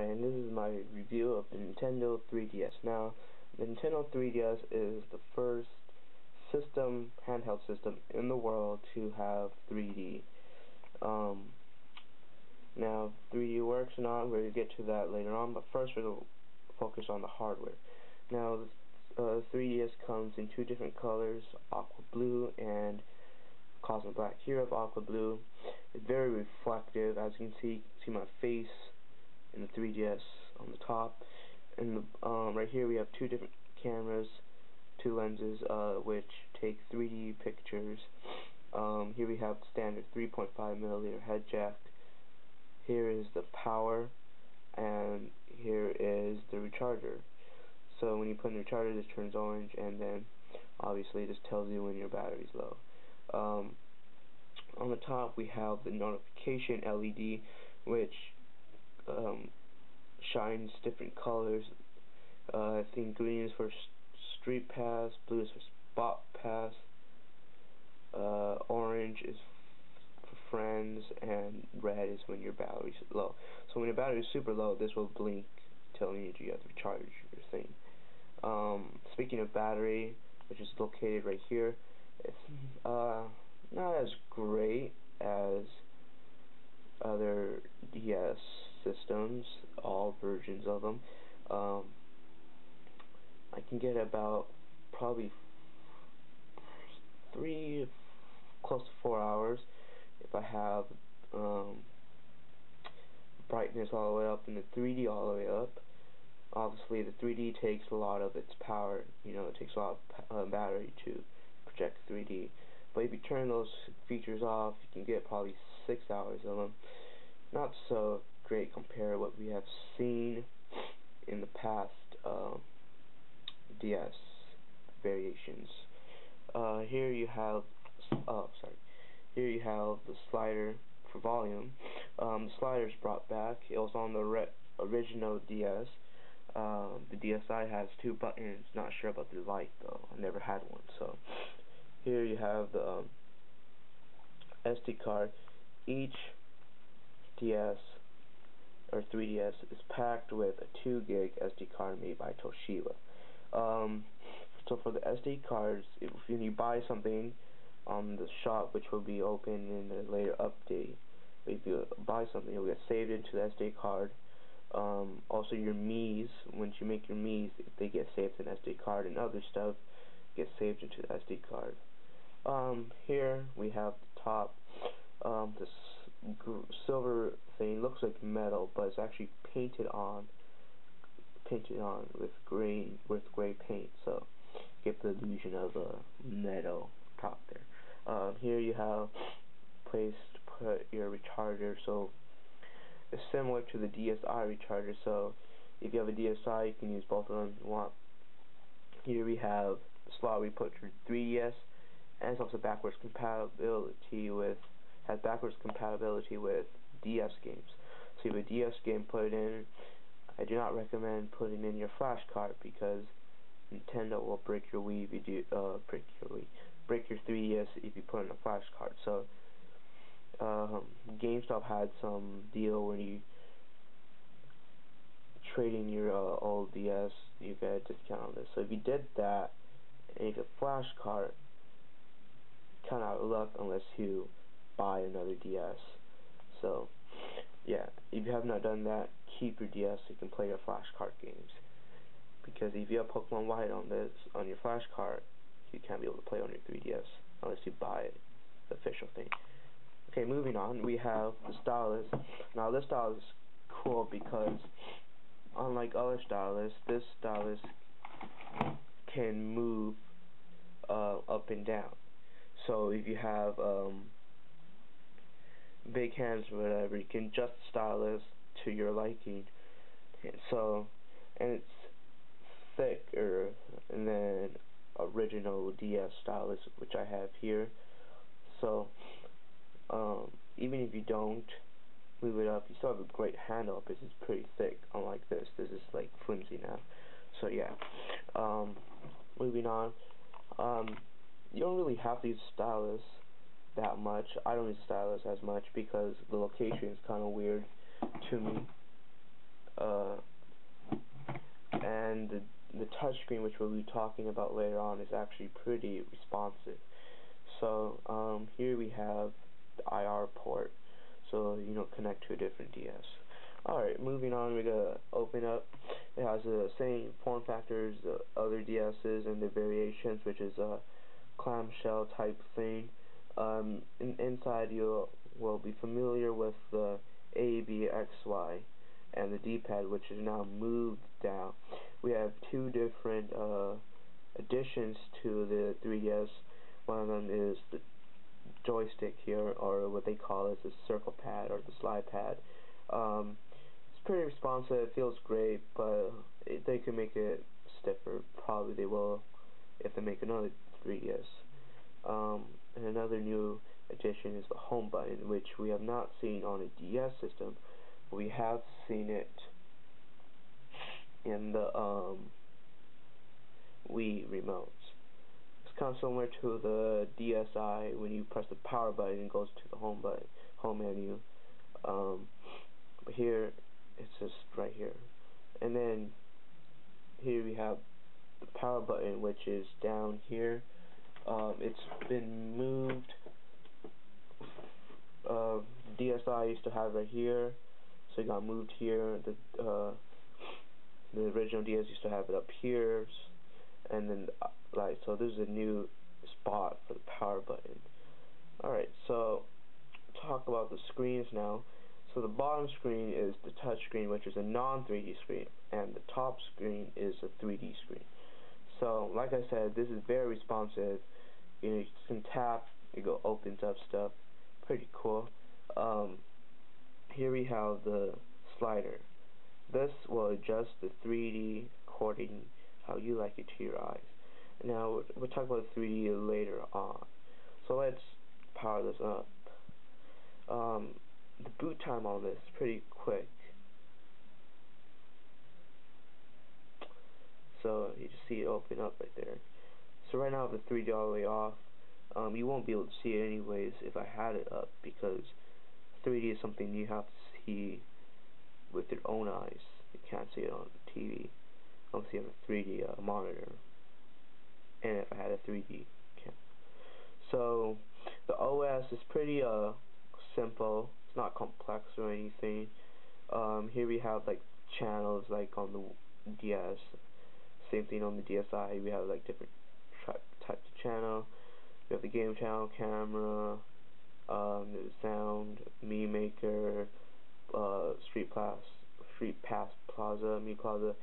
and this is my review of the Nintendo 3DS. Now, the Nintendo 3DS is the first handheld system in the world to have 3D. Now, 3D works or not, we're going to get to that later on, but first we're going to focus on the hardware. Now, the 3DS comes in two different colors, aqua blue and cosmic black. Here I have aqua blue. It's very reflective, as you can see my face in the 3DS on the top, and right here we have two different cameras, two lenses, which take 3D pictures. Here we have the standard 3.5mm head jack. Here is the power, and here is the recharger. So when you put in the recharger, this turns orange, and then obviously this tells you when your battery's low. On the top we have the notification LED, which shines different colors. I think green is for Street Pass, blue is for Spot Pass, orange is for Friends, and red is when your battery's low. So when your battery is super low, this will blink telling you you have to recharge your thing. Speaking of battery, which is located right here, it's not as great as other DS systems, all versions of them. I can get about probably 3, close to 4 hours if I have brightness all the way up and the 3D all the way up. Obviously the 3D takes a lot of its power, it takes a lot of battery to project 3D. But if you turn those features off, you can get probably 6 hours of them. Not so great compared to what we have seen in the past DS variations. Here you have here you have the slider for volume. The slider's brought back. It was on the original DS. The DSi has 2 buttons. Not sure about the Lite though. I never had one. So here you have the SD card. Each DS or 3DS is packed with a 2 gig SD card made by Toshiba. So for the SD cards, if you buy something on the shop, which will be open in a later update, if you buy something, it will get saved into the SD card. Also your Miis, once you make your Miis, they get saved to an SD card, and other stuff gets saved into the SD card. Here we have the top. This silver thing looks like metal, but it's actually painted on with gray paint, so you get the illusion of a metal top there. Here you have a place to put your recharger, so it's similar to the DSi recharger, so if you have a DSi, you can use both of them if you want. Here we have the slot where you put your 3DS, and it's also backwards compatibility with DS games. So if you have a DS game, put it in. I do not recommend putting in your flash card because Nintendo will break your Wii if you do break your 3DS if you put in a flash card. So GameStop had some deal when you trade in your old DS, you get a discount on this. So if you did that and you have a flash card, kind of out of luck unless you buy another DS. So yeah, if you have not done that, keep your DS so you can play your flash card games. Because if you have Pokemon White on your flash card, you can't be able to play on your 3DS unless you buy it, the official thing. Okay, moving on, we have the stylus. Now this stylus is cool because unlike other stylus, this stylus can move up and down. So if you have big hands or whatever, you can adjust the stylus to your liking. And it's thicker than original DS stylus, which I have here. So even if you don't move it up, you still have a great handle because it's pretty thick. Unlike this is like flimsy now. So yeah. Moving on. You don't really have to use stylus that much. I don't use stylus as much because the location is kind of weird to me. uh, and the touchscreen, which we'll be talking about later on, is actually pretty responsive. So here we have the IR port, so connect to a different DS. Alright, moving on, we're going to open up. It has the same form factors, the other DS's and the variations, which is a clamshell type thing. Inside you will be familiar with the A, B, X, Y, and the D-pad, which is now moved down. We have two different additions to the 3DS. One of them is the joystick here, or what they call it, the circle pad or the slide pad. It's pretty responsive, it feels great, but they could make it stiffer. Probably they will if they make another 3DS. And another new addition is the home button, which we have not seen on a DS system, but we have seen it in the Wii remotes. It's kind of similar to the DSi. When you press the power button, it goes to the home menu. But here, it's just right here. And then here we have the power button, which is down here. It's been moved. DSi used to have right here, so it got moved here. The original DS used to have it up here, and then so this is a new spot for the power button. Alright, so talk about the screens now. So the bottom screen is the touch screen, which is a non-3D screen, and the top screen is a 3D screen. So like I said, this is very responsive. You can tap, it opens up stuff. Pretty cool. Here we have the slider. This will adjust the 3D according how you like it to your eyes. Now we'll talk about 3D later on. So let's power this up. The boot time on this is pretty quick. So you just see it open up right there. So right now I have the 3D all the way off. You won't be able to see it anyways if I had it up, because 3D is something you have to see with your own eyes. You can't see it on TV. Obviously, you have a 3D monitor, and if I had a 3D camera. So the OS is pretty simple. It's not complex or anything. Here we have like channels like on the DS. Same thing on the DSi. We have like different types of channel. We have the game channel, camera, the sound, Mii Maker, Street Pass Plaza, Mii Plaza,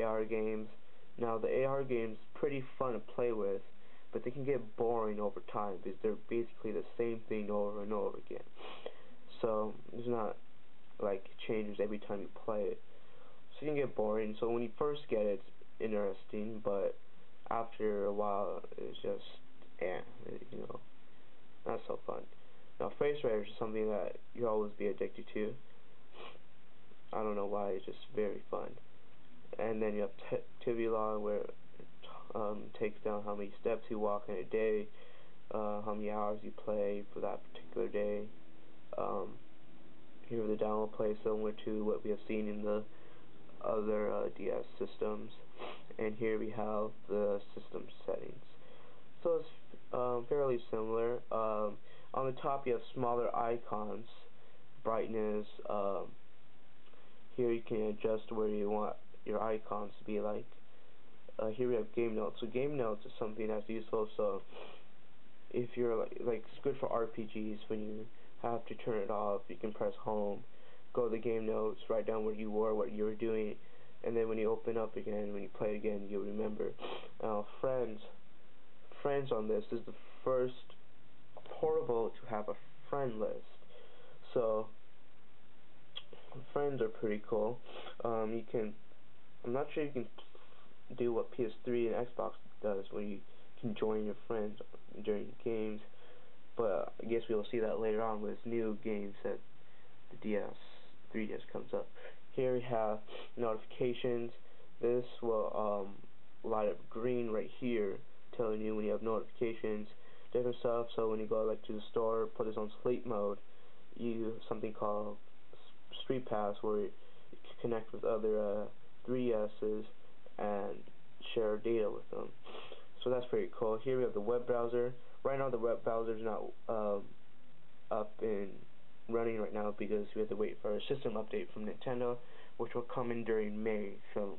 AR games. Now the AR games pretty fun to play with, but they can get boring over time because they're basically the same thing over and over again. So it's not like it changes every time you play it. So you can get boring. So when you first get it, it's interesting, but after a while it's just not so fun. Now face raiders is something that you'll always be addicted to. I don't know why, it's just very fun. And then you have activity log, where it takes down how many steps you walk in a day, how many hours you play for that particular day. Here are the download play, similar to what we have seen in the other DS systems. And here we have the system settings. So it's fairly similar. On the top you have smaller icons, brightness. Here you can adjust where you want your icons to be like. Here we have game notes. So game notes is something that's useful. So if you're like it's good for RPGs. When you have to turn it off, you can press home, go to the game notes, write down where you were, what you were doing, and then when you open up again, when you play it again, you'll remember. Friends on this is the first portable to have a friend list. So friends are pretty cool. I'm not sure you can do what PS3 and Xbox does, where you can join your friends during games, but I guess we'll see that later on with new games that the 3DS comes up. Here we have notifications. This will light up green right here, telling you when you have notifications, different stuff. So when you go like to the store, put this on sleep mode, you something called Street Pass, where you connect with other 3DSs and share data with them. So that's pretty cool. Here we have the web browser. Right now the web browser is not up and running right now because we have to wait for a system update from Nintendo, which will come in during May. So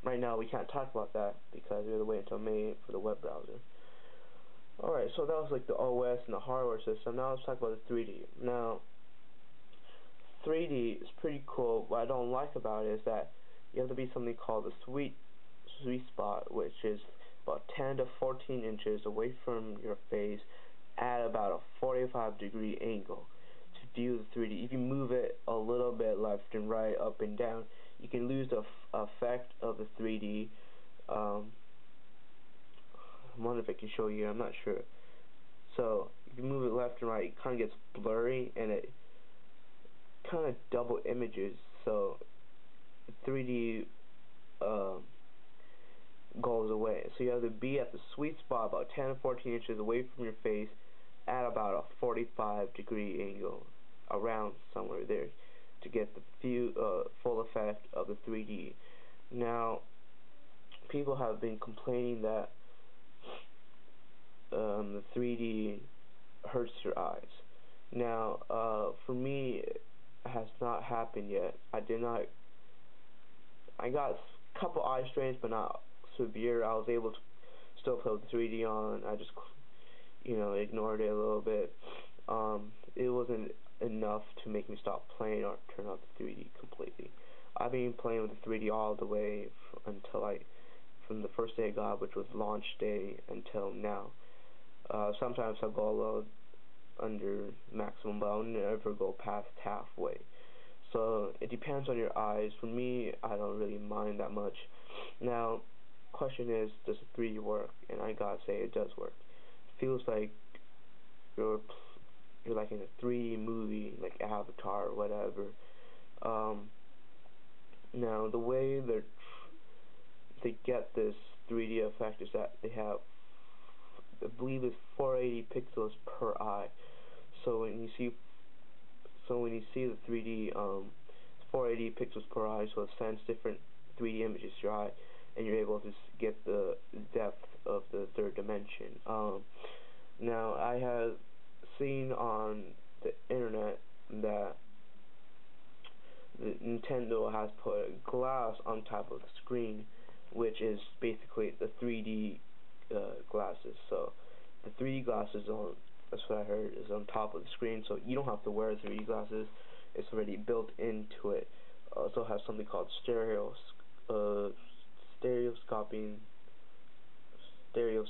right now we can't talk about that because we have to wait until May for the web browser. Alright, so that was like the OS and the hardware system. Now let's talk about the 3D. Now 3D is pretty cool. What I don't like about it is that you have to be something called the sweet spot, which is about 10 to 14 inches away from your face at about a 45-degree angle to view the 3D. If you move it a little bit left and right, up and down, you can lose the effect of the 3D. I wonder if I can show you. I'm not sure. So if you move it left and right, it kind of gets blurry and it kind of double images. So 3D goes away. So you have to be at the sweet spot about 10 to 14 inches away from your face at about a 45-degree angle, around somewhere there, to get the full effect of the 3D. Now, people have been complaining that the 3D hurts your eyes. Now, for me, it has not happened yet. I got a couple eye strains, but not severe. I was able to still put the 3D on. I just, ignored it a little bit. It wasn't enough to make me stop playing or turn off the 3D completely. I've been playing with the 3D all the way from the first day I got, which was launch day, until now. Sometimes I'll go a little under maximum, but I'll never go past halfway. So it depends on your eyes. For me, I don't really mind that much. Now, question is, does the 3D work? And I gotta say, it does work. It feels like you're like in a 3D movie, like Avatar or whatever. Now, the way they get this 3D effect is that they have, I believe it's 480 pixels per eye. So when you see the 3D, 480 pixels per eye, so it sends different 3D images to your eye, and you're able to get the depth of the third dimension. Now, I have seen on the internet that the Nintendo has put glass on top of the screen, which is basically the 3D glasses. So the 3D glasses that's what I heard, is on top of the screen, so you don't have to wear 3D glasses. It's already built into it. Also has something called stereo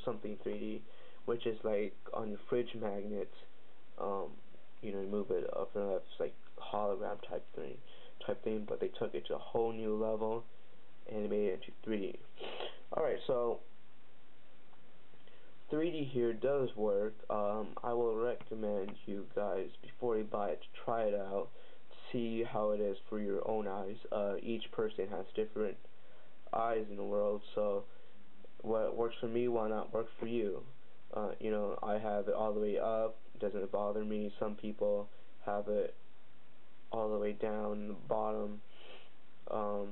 something 3D, which is like on your fridge magnets. You move it up and left. It's like hologram type thing, but they took it to a whole new level and they made it into 3D. Alright, so 3D here does work. I will recommend you guys, before you buy it, to try it out, see how it is for your own eyes. Each person has different eyes in the world, so what works for me will not work for you. I have it all the way up, it doesn't bother me. Some people have it all the way down the bottom, not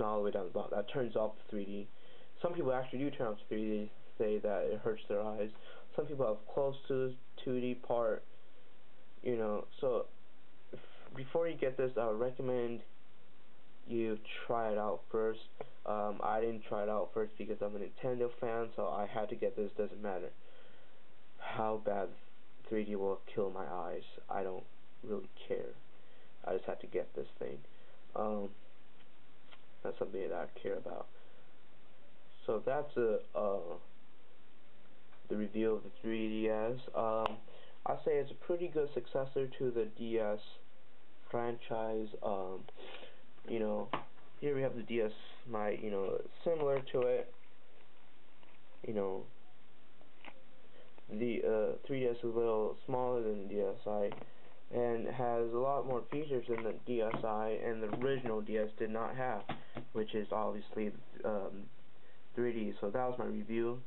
all the way down the bottom. That turns off the 3D. Some people actually do turn off the 3D, say that it hurts their eyes. Some people have close to the 2D part, so before you get this, I would recommend you try it out first. I didn't try it out first because I'm a Nintendo fan, so I had to get this. Doesn't matter how bad 3D will kill my eyes. I don't really care. I just had to get this thing. That's something that I care about. So that's the review of the 3DS. I say it's a pretty good successor to the DS franchise. Here we have the DS Lite, similar to it. The 3DS is a little smaller than the DSi and has a lot more features than the DSi and the original DS did not have, which is obviously 3D. So that was my review.